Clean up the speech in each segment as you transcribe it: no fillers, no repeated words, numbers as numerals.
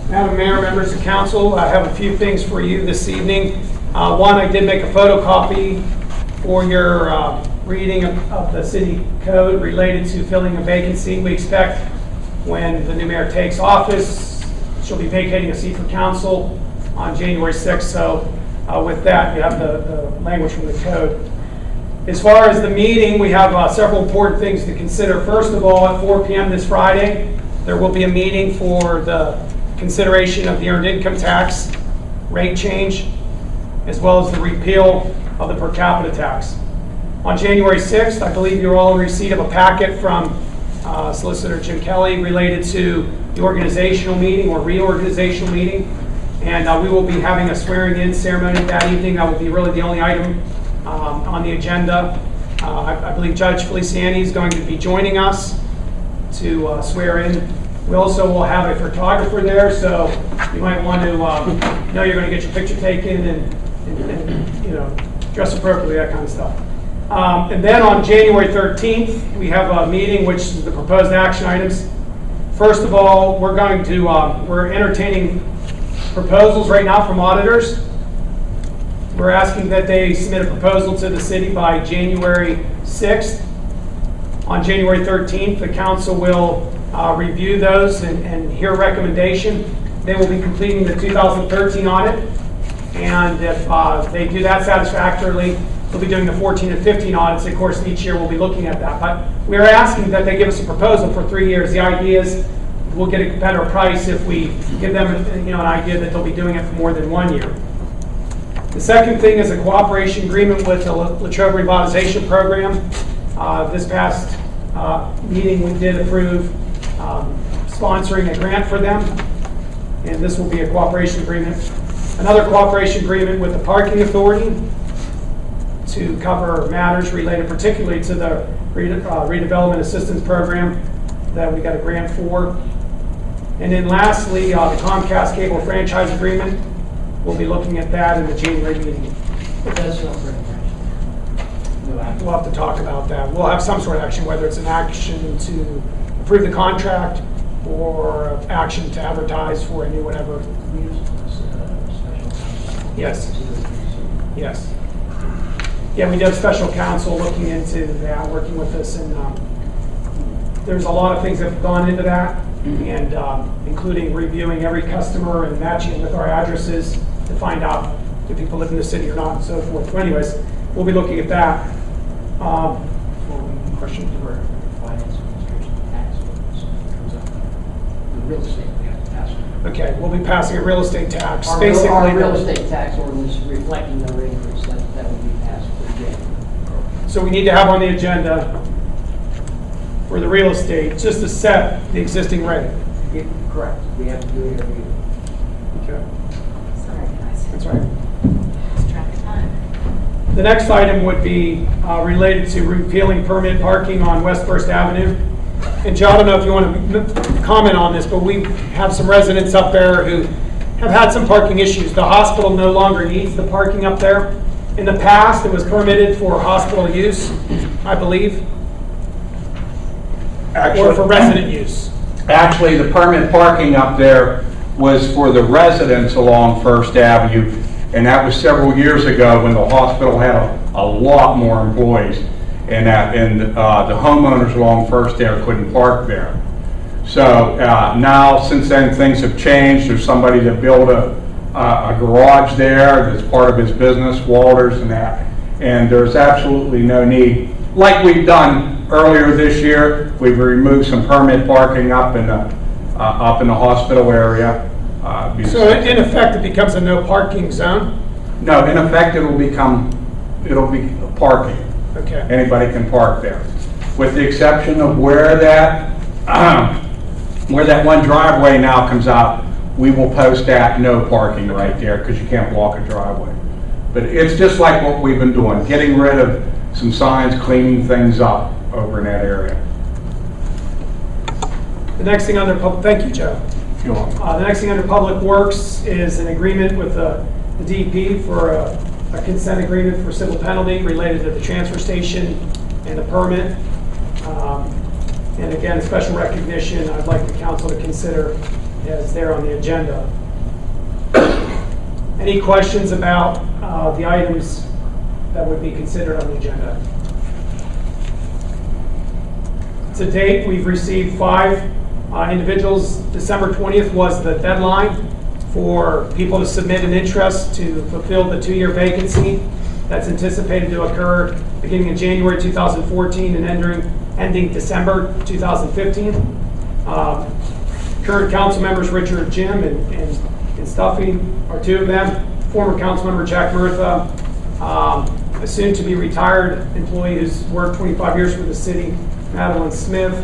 Madam Mayor, members of council, I have a few things for you this evening. One, I did make a photocopy for your reading of the city code related to filling a vacancy. We expect when the new mayor takes office, she'll be vacating a seat for council on January 6th. So with that, you have the language from the code. As far as the meeting, we have several important things to consider. First of all, at 4 p.m. this Friday, there will be a meeting for the consideration of the earned income tax rate change, as well as the repeal of the per capita tax. On January 6th, I believe you're all in receipt of a packet from Solicitor Jim Kelly related to the organizational meeting or reorganizational meeting. And we will be having a swearing-in ceremony that evening. That will be really the only item on the agenda. I believe Judge Feliciani is going to be joining us to swear in. We also will have a photographer there, so you might want to know you're going to get your picture taken and you know, dress appropriately, that kind of stuff. And then on January 13th, we have a meeting, which is the proposed action items. First of all, we're going to we're entertaining proposals right now from auditors. We're asking that they submit a proposal to the city by January 6th. On January 13th, the council will review those and hear a recommendation. They will be completing the 2013 audit, and if they do that satisfactorily, they'll be doing the 14 and 15 audits. Of course, each year we'll be looking at that. But we are asking that they give us a proposal for 3 years. The idea is we'll get a better price if we give them an idea that they'll be doing it for more than 1 year. The second thing is a cooperation agreement with the Latrobe Revitalization Program. This past meeting we did approve sponsoring a grant for them, and this will be a cooperation agreement. Another cooperation agreement with the Parking Authority to cover matters related particularly to the redevelopment assistance program that we got a grant for. And then lastly, the Comcast cable franchise agreement. We'll be looking at that in the January meeting. But that's not very much. We'll have to talk about that. We'll have some sort of action, whether it's an action to approve the contract or action to advertise for a new whatever. Yes. Yes. Yeah, we did a special counsel looking into that, working with us, and there's a lot of things that have gone into that, and including reviewing every customer and matching it with our addresses to find out if people live in the city or not, and so forth. So anyways, we'll be looking at that. Question for finance administration tax comes up. The real estate we have to pass. Okay, we'll be passing a real estate tax. Our real estate tax ordinance reflecting the rate increase that will be passed for January. So we need to have on the agenda for the real estate just to set the existing rate. Yeah, correct. We have to do it every year. Okay. Sorry, guys. That's right. Lost track of time. The next item would be related to repealing permanent parking on West First Avenue. And Joe, I don't know if you want to comment on this, but we have some residents up there who have had some parking issues. The hospital no longer needs the parking up there. In the past, it was permitted for hospital use, I believe, or for resident use. Actually, the permanent parking up there was for the residents along First Avenue, and that was several years ago when the hospital had a lot more employees, and the homeowners along First there couldn't park there. So now, since then, things have changed. There's somebody that built a garage there that's part of his business, Walters and that, and there's absolutely no need. Like we've done earlier this year, we've removed some permit parking up in the hospital area. So in effect, it becomes a no parking zone? No, in effect, it'll be parking. Okay. Anybody can park there, with the exception of where that Where that one driveway now comes out, we will post that no parking right there because you can't block a driveway. But it's just like what we've been doing, getting rid of some signs, cleaning things up over in that area. The next thing under public, thank you, Joe. If you want. The next thing under Public Works is an agreement with the DP for a consent agreement for civil penalty related to the transfer station and the permit. And again, special recognition I'd like the council to consider as there on the agenda. Any questions about the items that would be considered on the agenda? To date, we've received 5 individuals. December 20th was the deadline for people to submit an interest to fulfill the 2-year vacancy that's anticipated to occur beginning in January 2014 and ending December 2015. Current council members Richard Jim and Stuffy are 2 of them. Former council member Jack Murtha, a soon-to-be retired employee who's worked 25 years for the city, Madeline Smith,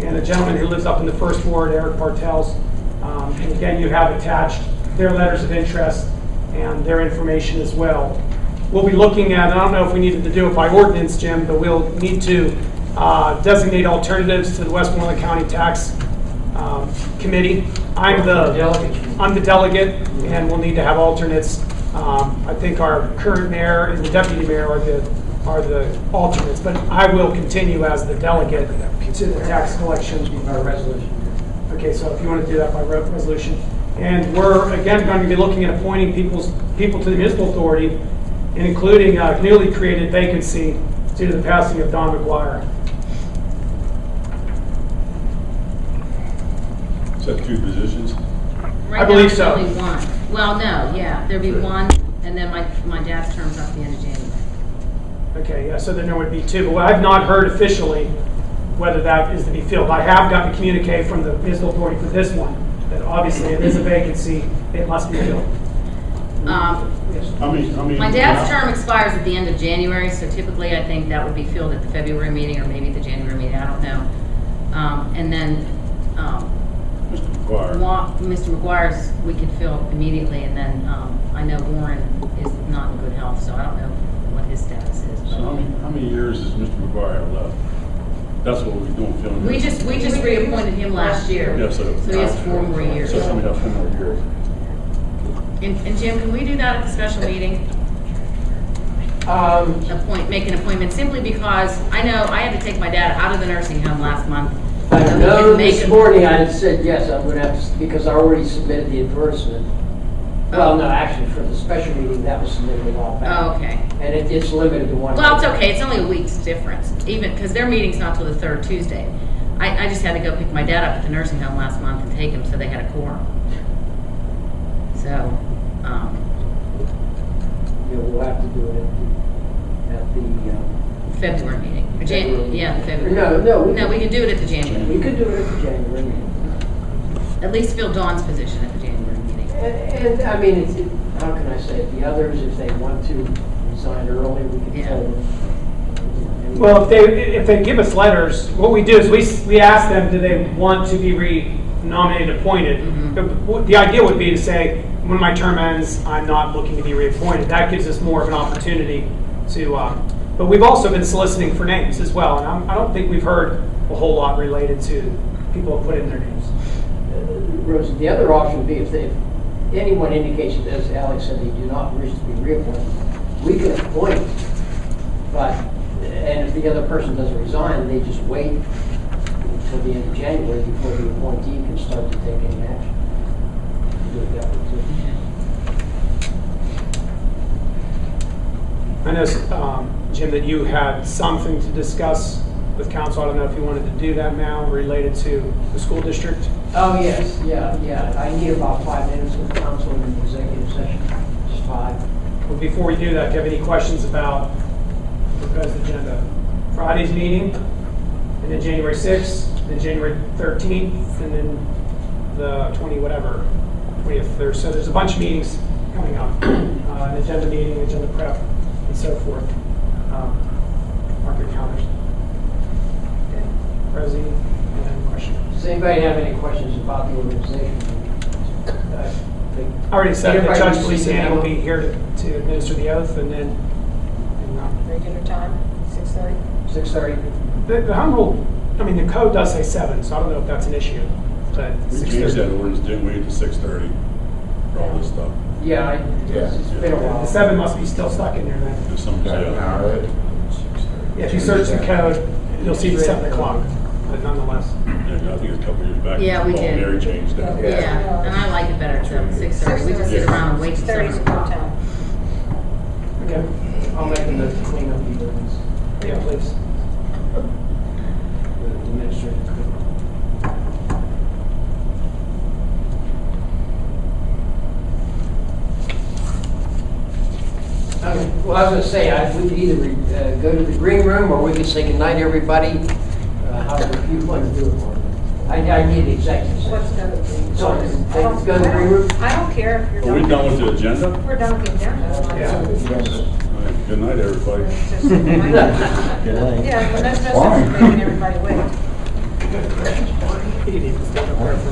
and a gentleman who lives up in the First Ward, Eric Bartels. And again, you have attached their letters of interest and their information as well. We'll be looking at, I don't know if we needed to do it by ordinance, Jim, but we'll need to designate alternatives to the Westmoreland County Tax Committee. I'm the delegate, and we'll need to have alternates. I think our current mayor and the deputy mayor are the alternates, but I will continue as the delegate to the tax collection. Our resolution. Okay, so if you want to do that by resolution. And we're, again, going to be looking at appointing people to the municipal authority, and including a newly created vacancy due to the passing of Don McGuire. Is that 2 positions? Right I believe now, so. there's only 1. Well, no, yeah, there'd be 1, and then my dad's term's up the end of January. Okay, yeah, so then there would be 2, but I've not heard officially whether that is to be filled. I have gotten a communique from the municipal authority for this one, that obviously it is a vacancy, it must be filled. How many? My dad's term expires at the end of January, so typically I think that would be filled at the February meeting or maybe the January meeting, I don't know. And then Mr. McGuire. Mr. McGuire's we could fill immediately, and then I know Warren is not in good health, so I don't know what his status is. So how many years does Mr. McGuire have left? That's what we're doing, filling. We just reappointed him last year. Yeah, so he has 4 more years. So somebody has 4 more years. And Jim, can we do that at the special meeting? Make an appointment simply because I know I had to take my dad out of the nursing home last month. I So we know could make this him- morning I said yes, I'm gonna have to, because I already submitted the advertisement. Well, no, actually, for the special meeting, that was submitted a while back. Oh, okay. And it's limited to 1. Well, it's okay. It's only a week's difference, even because their meeting's not till the 3rd Tuesday. I just had to go pick my dad up at the nursing home last month and take him, so they had a quorum. So, Yeah, we'll have to do it at the February meeting. Or February. yeah, February. No, No, we can do it at the January. we could do it at the January meeting. At least fill Dawn's position at the January meeting. And I mean, how can I say it? The others, if they want to resign early, we can Yeah. tell them. Well, if they give us letters, what we do is we ask them, do they want to be re-nominated, appointed? The idea would be to say, when my term ends, I'm not looking to be reappointed. That gives us more of an opportunity to, but we've also been soliciting for names as well, and I don't think we've heard a whole lot related to people who put in their names. Rosie, the other option would be if anyone indicates that, as Alex said, they do not wish to be reappointed, we can appoint, and if the other person doesn't resign, they just wait until the end of January before the appointee can start to take any action. Do it that way, too. I know, Jim, that you had something to discuss with council. I don't know if you wanted to do that now related to the school district. Oh, yes, yeah. I need about 5 minutes with council in the executive session. Just 5. Well, before we do that, do you have any questions about the proposed agenda? Friday's meeting, and then January 6th, then January 13th, and then the 20th. So there's a bunch of meetings coming up. An agenda meeting, agenda prep, and so forth. Mark your calendars. Okay. Rosie, and then questions. Does anybody have any questions about the organization? I already said that Everybody Judge received the Feliciano will memo? be here to administer the oath, and then, Regular time, 6:30. 6:30? the home rule, I mean, the code does say 7, so I don't know if that's an issue, but We 6:30. changed that ordinance, didn't we, to 6:30 for all this stuff? Yeah, it's been a while. The 7 must be still stuck in there then. There's some, yeah. Yeah, if you search the code, you'll see the 7 o'clock, but nonetheless. Yeah, I think it's a couple years back. Yeah, we Paul did. Mary changed that. Yeah, and I like it better at 6:30. We just sit around and wait till 7 6:30 is a good o'clock. time. Okay. I'll make a note to clean up the ordinance. Yeah, please. The administrator. Well, I was going to say, we could either go to the green room or we could say goodnight, everybody. However you want to do it, Mark. I need the executive Let's session. go to the So, I don't- go to the green room? I don't care if you're Are we done. done with the agenda? We're done with the agenda. Yeah. All right, good night, everybody. It's just- Yeah, well, that's just making everybody wait. You need to stand up there for